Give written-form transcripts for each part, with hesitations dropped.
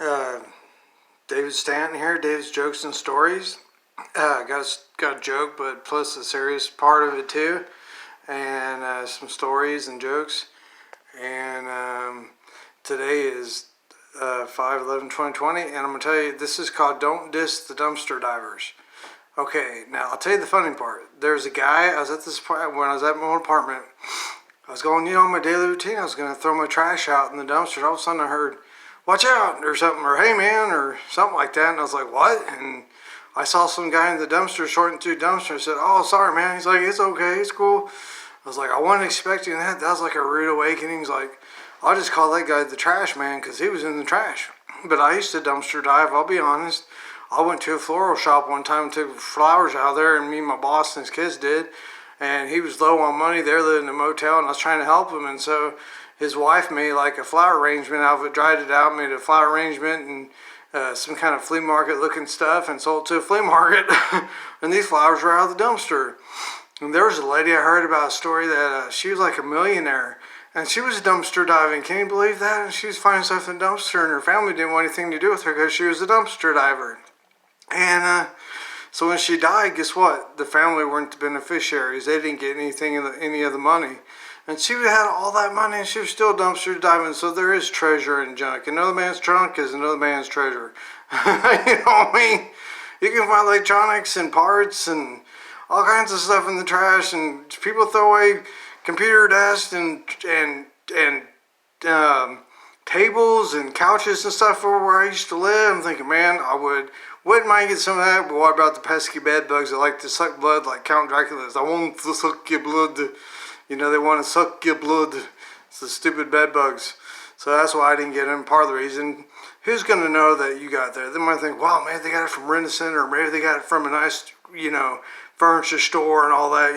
Uh, David Stanton here, David's Jokes and Stories. Got a joke, but plus a serious part of it too, and some stories and jokes. And today is 5/11/2020, and I'm going to tell you, this is called Don't Diss the Dumpster Divers. Okay, now I'll tell you the funny part. There's a guy, I was at this when I was at my own apartment, I was going, my daily routine, I was going to throw my trash out in the dumpster. All of a sudden I heard, "Watch out," or something, or "Hey man," or something like that. And I was like, "What?" And I saw some guy in the dumpster sorting through the dumpster. I said, "Oh, sorry man." He's like, "It's okay, it's cool." I was like, "I wasn't expecting that." That was like a rude awakening. He's like, "I'll just call that guy the trash man," because he was in the trash. But I used to dumpster dive, I'll be honest. I went to a floral shop one time and took flowers out of there, and me and my boss and his kids did. And he was low on money. They lived in a motel, and I was trying to help him. And so his wife made like a flower arrangement out of it, dried it out, made a flower arrangement and some kind of flea market looking stuff, and sold it to a flea market. And these flowers were out of the dumpster. And there was a lady, I heard about a story that she was like a millionaire, and she was dumpster diving. Can you believe that? And she was finding stuff in the dumpster, and her family didn't want anything to do with her because she was a dumpster diver. And so when she died, guess what? The family weren't the beneficiaries. They didn't get anything in any of the money. And she had all that money, and she was still dumpster diving. So there is treasure in junk. Another man's trunk is another man's treasure. You know what I mean? You can find electronics and parts and all kinds of stuff in the trash, and people throw away computer desks and tables and couches and stuff over where I used to live. I'm thinking, man, wouldn't mind getting some of that, but what about the pesky bed bugs that like to suck blood like Count Dracula's? I want to suck your blood. They want to suck your blood. It's the stupid bed bugs. So that's why I didn't get in. Part of the reason. Who's going to know that you got there? They might think, wow, man, they got it from Rent-A-Center, or maybe they got it from a nice, furniture store and all that,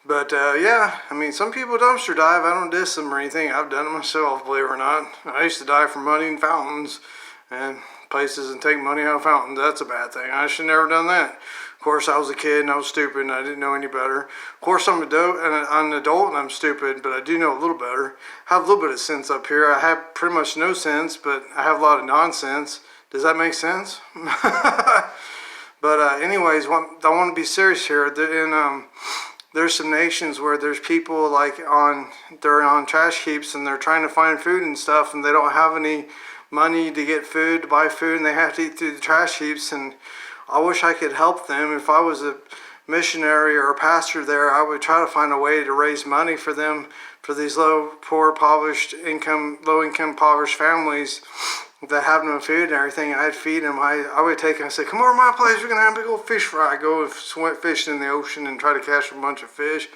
But, yeah, I mean, some people dumpster dive. I don't diss them or anything. I've done it myself, believe it or not. I used to dive for money in fountains and places and take money out of fountains. That's a bad thing. I should have never done that. Of course, I was a kid and I was stupid and I didn't know any better. Of course, I'm an adult and I'm stupid, but I do know a little better. I have a little bit of sense up here. I have pretty much no sense, but I have a lot of nonsense. Does that make sense? But anyways, I want to be serious here. There's some nations where there's people they're on trash heaps and they're trying to find food and stuff, and they don't have any money to get food, to buy food, and they have to eat through the trash heaps. And I wish I could help them. If I was a missionary or a pastor there, I would try to find a way to raise money for them, for these low income, impoverished families that have no food and everything. I'd feed them. I would take them and say, "Come over to my place, we're going to have a big old fish fry." I'd go swim fishing in the ocean and try to catch a bunch of fish.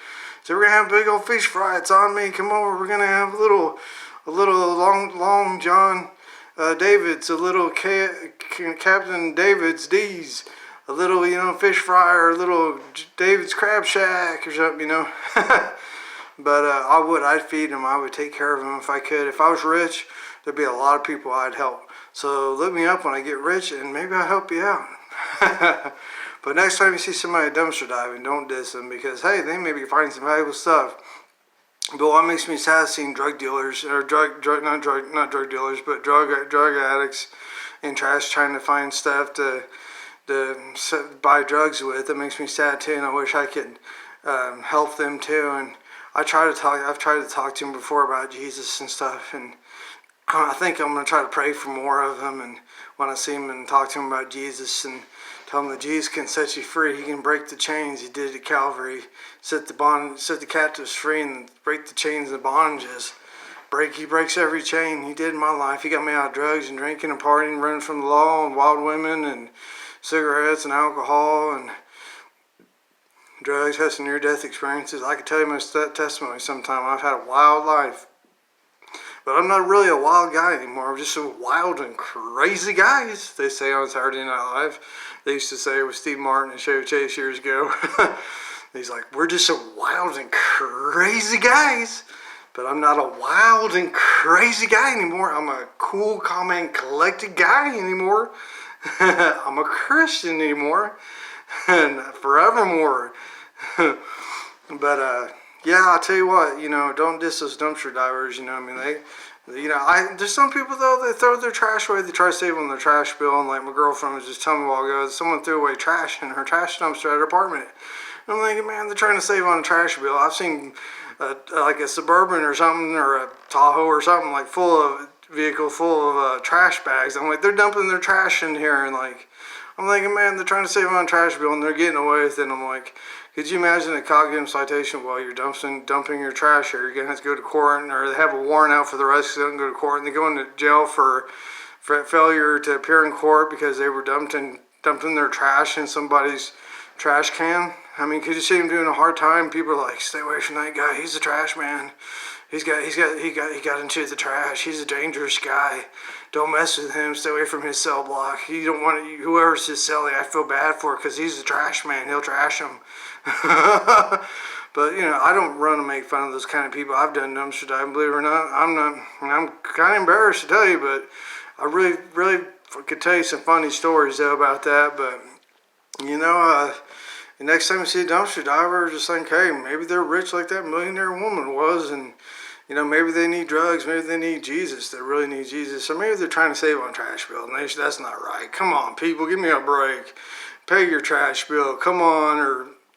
So we're going to have a big old fish fry. It's on me. Come over. We're going to have a little long John David's, a little Captain David's D's, a little, fish fry, or a little David's Crab Shack or something, But I'd feed them. I would take care of them if I could. If I was rich, there'd be a lot of people I'd help. So look me up when I get rich, and maybe I'll help you out. But next time you see somebody dumpster diving, don't diss them, because, hey, they may be finding some valuable stuff. But what makes me sad is seeing drug dealers, or not drug dealers, but drug addicts in trash trying to find stuff to buy drugs with. It makes me sad too, and I wish I could help them too. And I've tried to talk to them before about Jesus and stuff, and I think I'm going to try to pray for more of them, and when I see them and talk to them about Jesus and tell them that Jesus can set you free. He can break the chains. He did it at Calvary. Set the captives free and break the chains and bondages. He breaks every chain. He did in my life. He got me out of drugs and drinking and partying, running from the law and wild women and cigarettes and alcohol and drugs, had some near-death experiences. I could tell you my testimony sometime. I've had a wild life. But I'm not really a wild guy anymore. I'm just a wild and crazy guy, as they say on Saturday Night Live. They used to say it with Steve Martin and Chevy Chase years ago. He's like, "We're just a wild and crazy guys." But I'm not a wild and crazy guy anymore. I'm a cool, calm, and collected guy anymore. I'm a Christian anymore. And forevermore. But, yeah, I'll tell you what, don't diss those dumpster divers, You know, there's some people though, they throw their trash away. They try to save on their trash bill, and like my girlfriend was just telling me a while ago, someone threw away trash in her trash dumpster at her apartment. And I'm thinking, man, they're trying to save on a trash bill. I've seen like a Suburban or something, or a Tahoe or something, like vehicle full of trash bags. I'm like, they're dumping their trash in here, and like, I'm thinking, man, they're trying to save on a trash bill and they're getting away with it. And I'm like, could you imagine a cop getting citation while you're dumping your trash here? You're going to have to go to court, or they have a warrant out for the rest, so they don't go to court, and they go into jail for failure to appear in court because they were dumping their trash in somebody's trash can. I mean, could you see him doing a hard time? People are like, stay away from that guy. He's a trash man. He got into the trash. He's a dangerous guy. Don't mess with him. Stay away from his cell block. You don't want to, whoever's his cellie, I feel bad for, because he's a trash man. He'll trash him. But you know, I don't run and make fun of those kind of people. I've done dumpster diving, believe it or not. I'm kind of embarrassed to tell you, but I really could tell you some funny stories though about that. But you know, the next time you see a dumpster diver, just think, hey, maybe they're rich like that millionaire woman was, and you know, maybe they need drugs, maybe they need Jesus, they really need Jesus, or maybe they're trying to save on trash bill. And that's not right. Come on, people, give me a break. Pay your trash bill, come on,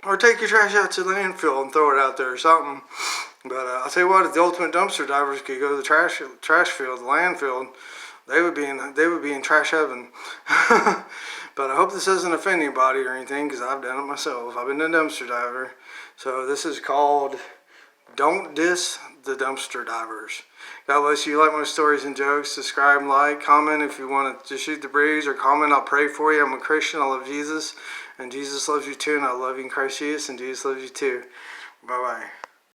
or take your trash out to the landfill and throw it out there or something. But I'll tell you what, if the ultimate dumpster divers could go to the trash field, the landfill, they would be in trash heaven. But I hope this doesn't offend anybody or anything, because I've done it myself. I've been a dumpster diver. So this is called Don't Diss the Dumpster Divers. God bless you. Like my stories and jokes, subscribe, like, comment if you want to shoot the breeze, or comment. I'll pray for you. I'm a Christian. I love Jesus, and Jesus loves you too, and I love you in Christ Jesus, and Jesus loves you too. Bye-bye.